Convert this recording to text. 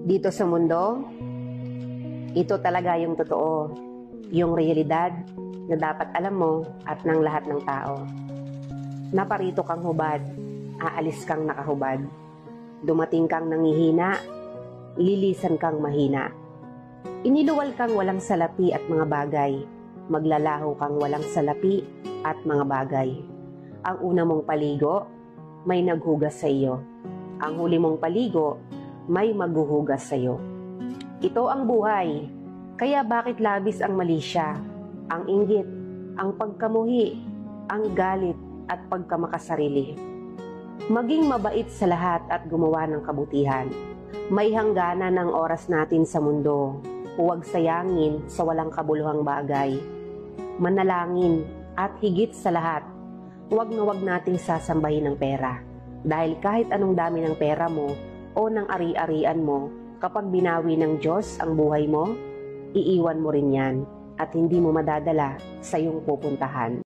Dito sa mundo, ito talaga yung totoo, yung realidad na dapat alam mo at ng lahat ng tao. Naparito kang hubad, aalis kang nakahubad. Dumating kang nangihina, lilisan kang mahina. Iniluwal kang walang salapi at mga bagay, maglalaho kang walang salapi at mga bagay. Ang una mong paligo, may naghugas sa iyo. Ang huli mong paligo, may maghuhugas sa iyo. Ito ang buhay, kaya bakit labis ang mali siya, ang inggit, ang pagkamuhi, ang galit at pagkamakasarili. Maging mabait sa lahat at gumawa ng kabutihan. May hangganan ng oras natin sa mundo. Huwag sayangin sa walang kabuluhang bagay. Manalangin at higit sa lahat, huwag na huwag nating sasambahin ng pera. Dahil kahit anong dami ng pera mo o ng ari-arian mo, kapag binawi ng Diyos ang buhay mo, iiwan mo rin yan at hindi mo madadala sa iyong pupuntahan.